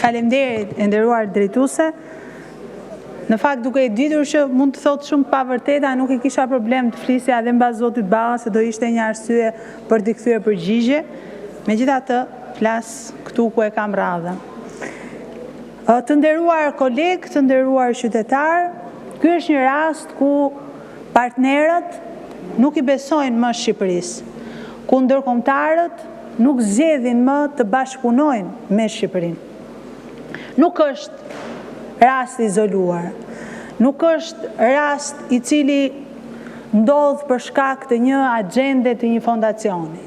Faleminderit e nderuar drejtuese. Në fakt duke e ditur që mund të thotë shumë pa vërteta, nuk e kisha problem të flisja edhe mbas zotit Balla se do ishte një arsye për t'i kthyer përgjigje. Megjithatë, flas këtu ku e kam radhën. Të nderuar kolegë, të nderuar qytetar, ky është një rast ku partnerët nuk i besojnë më Shqipërisë, ku ndërkombëtarët nuk zgjedhin më të bashkëpunojnë me Shqipërinë. Nuk është rast izoluar, nuk është rast i cili ndodh për shkak të një agjende të një fondacioni.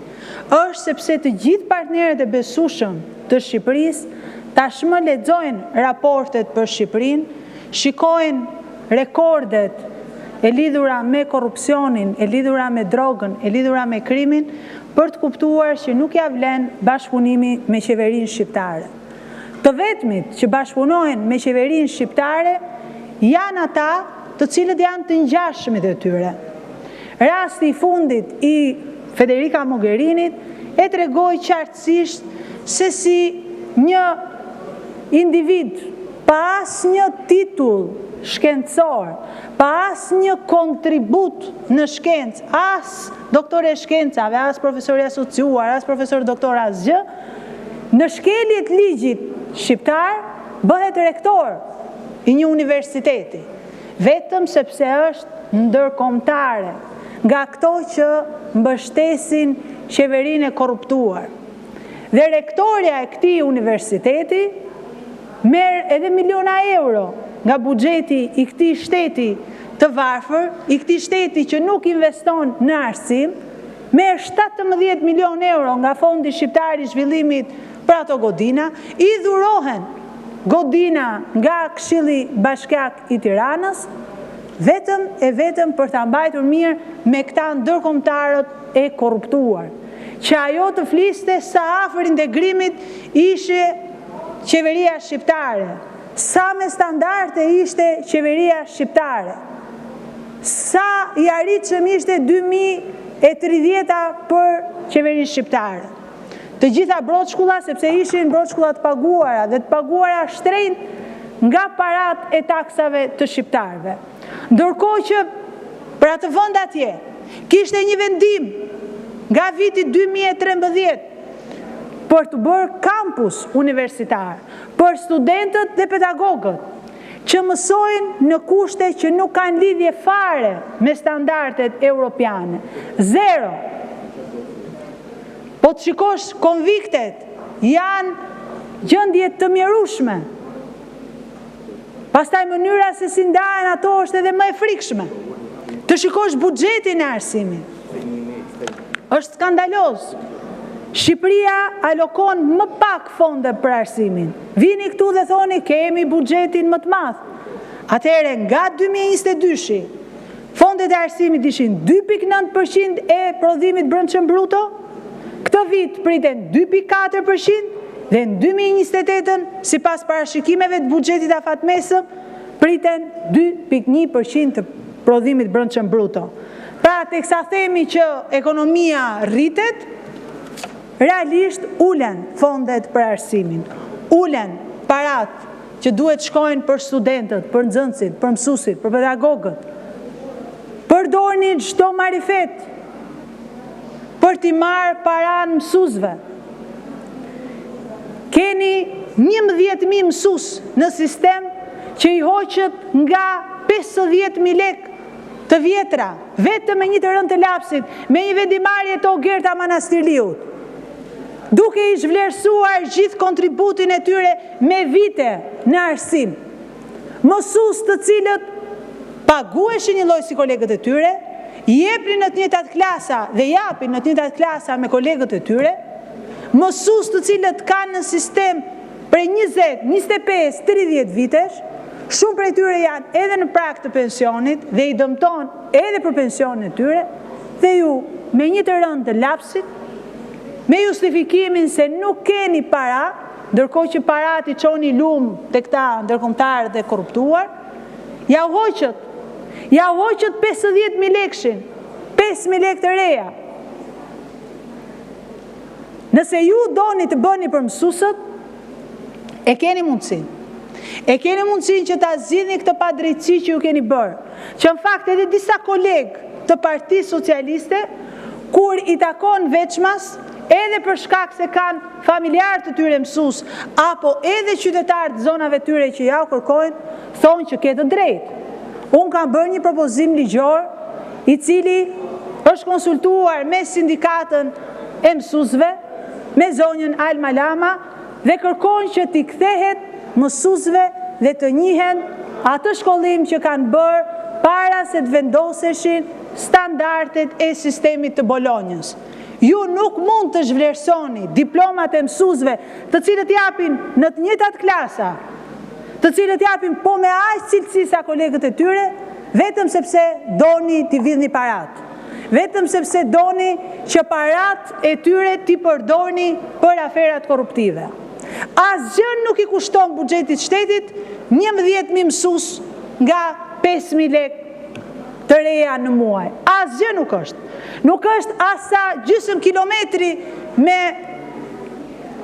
Është sepse të gjithë partnerët e besueshëm të Shqipërisë tashmë lexojnë raportet për Shqipërinë, shikojnë rekordet e lidhura me korrupsionin, e lidhura me drogën, e lidhura me krimin, për të kuptuar që nuk ja vlen bashkëpunimi me qeverinë shqiptare. Të vetmit që bashkëpunojnë me qeverinë shqiptare janë ata të cilët janë të ngjashmit e tyre. Rasti i fundit i Federica Mogherinit e tregoi qartësisht se si një individ pa asnjë titull shkencor, pa asnjë kontribut në shkencë, as doktore shkencave, as profesor i asociuar, as profesor doktor asgjë, në shkeljet ligjit shqiptar bëhet rektor i një universiteti, vetëm sepse është ndërkombëtare, nga këto që mbështesin qeverinë e korruptuar. Dhe rektorja e këtij universiteti merr edhe miliona euro nga buxheti i këtij shteti të varfër, i këtij shteti që nuk investon në arsim, merr 17 milion euro nga Fondi Shqiptar i Zhvillimit për ato godina, i dhurohen godina nga Këshilli Bashkiak i Tiranës, vetëm e vetëm për ta mbajtur mirë me këta ndërkombëtarët e korruptuar. Që ajo të fliste sa afër integrimit ishe qeveria shqiptare, sa me standarde ishte qeveria shqiptare, sa i arritshëm ishte 2030 për qeverinë shqiptare. Të gjitha broçkulla, sepse ishin broçkulla të paguara dhe të paguara shtrenjtë nga parat e taksave të shqiptarëve. Ndërkohë që për atë vend atje kishte një vendim nga viti 2013 për të bërë kampus universitar për studentët dhe pedagogët që mësojnë në kushte që nuk kanë lidhje fare me standardet europiane. Zero. Po të shikosh konviktet janë gjendje të mjerueshme. Pastaj mënyra se si ndahen ato është edhe më e frikshme. Të shikosh buxhetin e arsimit. Është skandaloz. Shqipëria alokon më pak fonde për arsimin. Vini këtu dhe thoni kemi buxhetin më të madh. Atëherë nga 2022 fondet e arsimit ishin 2.9% e prodhimit brendshëm bruto. Këtë vit priten 2.4% dhe në 2028, sipas parashikimeve të buxhetit afatmesëm, priten 2.1% të prodhimit brendshëm bruto. Pra, teksa themi që ekonomia rritet, realisht ulen fondet për arsimin, ulen parat që duhet shkojnë për studentët, për nxënësit, për mësuesit, për pedagogët. Përdorni çdo marifet për t'i marrë para në mësuesve. Keni 11.000 mësues në sistem që i hoqet nga 50.000 lek të vjetra, vetëm me një të rënd të lapsit, me një vendimarrje të Ogerta Manastirliut, duke i zhvlerësuar gjithë kontributin e tyre me vite në arsim. Mësues të cilët paguheshin një lloj si kolegët e tyre, jepnin në të njëjtat klasa dhe japin në të njëjtat klasa me kolegët e tyre, mësues të cilët kanë në sistem prej 20, 25, 30 vitesh, shumë prej tyre janë edhe në prag të pensionit dhe i dëmton edhe për pensionin e tyre, dhe ju me një të rënd të lapsit, me justifikimin se nuk keni para, ndërkohë që parat i çoni lum te këta ndërkombëtarë dhe korruptuar, ja hoqët 50.000 lekshin, 5.000 lekë të reja. Nëse ju doni të bëni për mësuesët, E keni mundësin. E keni mundësin që ta zgjidhni këtë padrejtësi që ju keni bërë. Që në fakt edhe disa kolegë të Partisë Socialiste, kur i takon veçmas, edhe për shkak se kanë familjarë të tyre mësues, apo edhe qytetarë të zonave tyre që ja u kërkojnë, thonë që ke të drejtë. Unë kam bërë një propozim ligjor, i cili është konsultuar me sindikatën e mësuesve, me zonjën Alma Lama, dhe kërkojnë që t'i kthehet mësuesve dhe të njihen atë shkollim që kanë bërë para se të vendoseshin standardet e sistemit të Bolonjës. Ju nuk mund të zhvlerësoni diplomat e mësuesve të cilët japin në të njëjtat klasa, të cilët japin po me aq cilësi sa kolegët e tyre, vetëm sepse doni t'i vidhni parat. Vetëm sepse doni që parat e tyre t'i përdorni për aferat korruptive. Asgjë nuk i kushton buxhetit shtetit 11.000 mësues nga 5.000 lekë të reja në muaj. Asgjë nuk është. Nuk është asa gjysmë kilometri me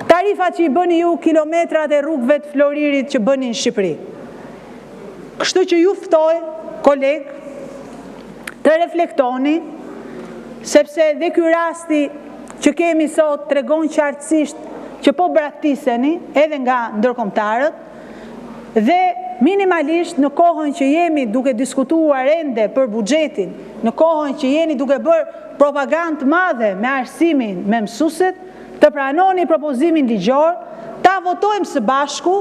tarifat që i bëni ju kilometrat e rrugëve të Floririt që bëni në Shqipëri. Kështu që ju ftoj, kolegë, të reflektoni, sepse dhe ky rasti që kemi sot tregon qartësisht që po braktiseni edhe nga ndërkombëtarët, dhe minimalisht në kohën që jemi duke diskutuar ende për buxhetin, në kohën që jeni duke bërë propagandë madhe me arsimin me mësuesit, të pranoni propozimin ligjor, ta votojmë së bashku,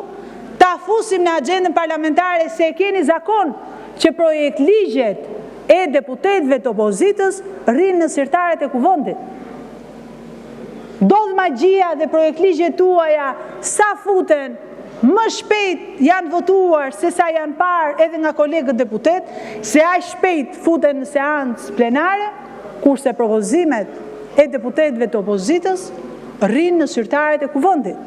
ta fusim në agjendën parlamentare se e keni zakon që projekt ligjet e deputetëve të opozitës rrinë në sirtaret e kuvendit. Dodh magjia dhe projekt ligjet tuaja sa futen më shpejt janë votuar se sa janë parë edhe nga kolegët deputet, se aq shpejt futen në seancë plenare, kurse propozimet e deputetëve të opozitës rrinë në sirtaret e kuvendit.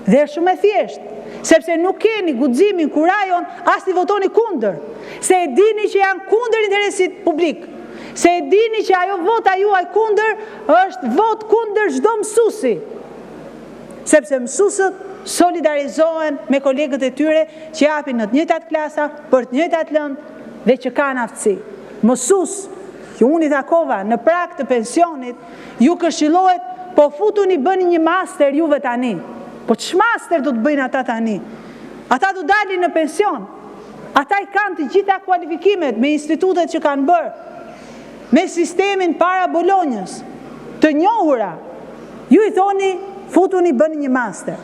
Dhe është shumë e thjeshtë, sepse nuk keni guximin kurajon as t'i votoni kundër, se e dini që janë kundër interesit publik, se e dini që ajo vota juaj kundër është vot kundër çdo mësuesi, sepse mësuesët solidarizohen me kolegët e tyre që japin në të njëjtat klasa, për të njëjtat lëndë dhe që kanë aftësi. Mësues që unë i takova në prag të pensionit, ju këshillohet, po futuni bëni një master juve tani. Po ç'master do të bëjnë ata tani? Ata do dalin në pension. Ata i kanë të gjitha kualifikimet me institutet që kanë bërë, me sistemin para Bolonjës, të njohura. Ju i thoni, futuni bëni një master.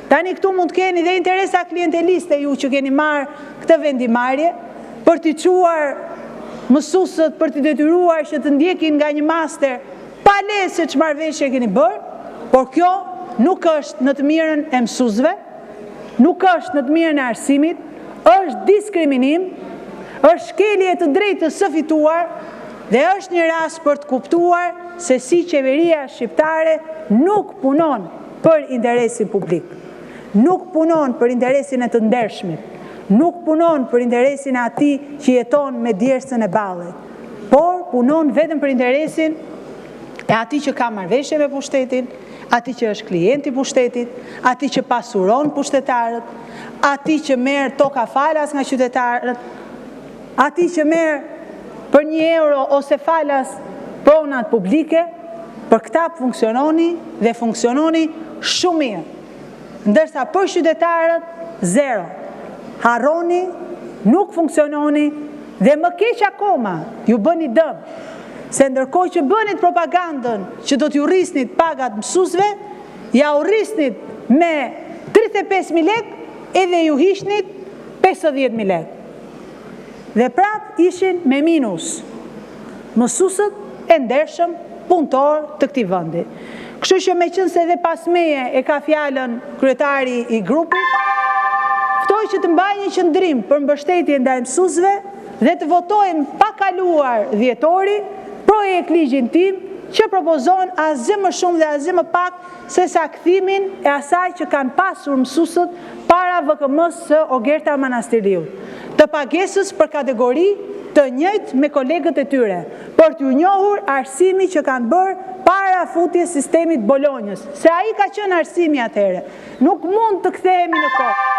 Tani këtu mund të keni dhe interesa klienteliste ju që keni marrë këtë vendimarrje për t'i quar mësuesët, për t'i detyruar që të ndjekin nga një master pa leje se ç'marrëveshje keni bërë, por kjo nuk është në të mirën e mësuesve, nuk është në të mirën e arsimit, është diskriminim, është shkelje të drejtës së fituar dhe është një rast për të kuptuar se si qeveria shqiptare nuk punon për interesin publik. Nuk punon për interesin e të ndershmit, nuk punon për interesin e atij që jeton me djersën e ballit, por punon vetëm për interesin e atij që ka marrëveshje me pushtetin, atij që është klienti i pushtetit, atij që pasuron pushtetarët, atij që merr toka falas nga qytetarët, atij që merr për 1 euro ose falas pronat publike. Për këta funksiononi dhe funksiononi shumë mirë. Ndërsa për qytetarët, zero. Harroni, nuk funksiononi dhe më keq akoma, ju bëni dëm. Se ndërkohë që bënit propagandën që do t'ju rrisnit pagat mësuesve, ja u rrisnit me 35.000 lekë edhe ju hishnit 50.000 lekë. Dhe prap ishin me minus mësuesët e ndershëm punëtor të këtij vendi. Kështu që meqense edhe pas meje e ka fjalën kryetari i grupit, ftoj që të mbajë një qëndrim për mbështetje ndaj mësuesve dhe të votojmë pa kaluar dhjetori projekt ligjin tim që propozon asgjë më shumë dhe asgjë më pak se sa kthimin e asaj që kanë pasur mësuesët para VKM-s së Ogerta Manastiriut, të pagesës për kategori të njëjtë me kolegët e tyre, për t'ju njohur arsimi që kanë bërë para futjes sistemit Bolonjës. Se ai ka qenë arsimi atëherë. Nuk mund të kthehemi në kohë.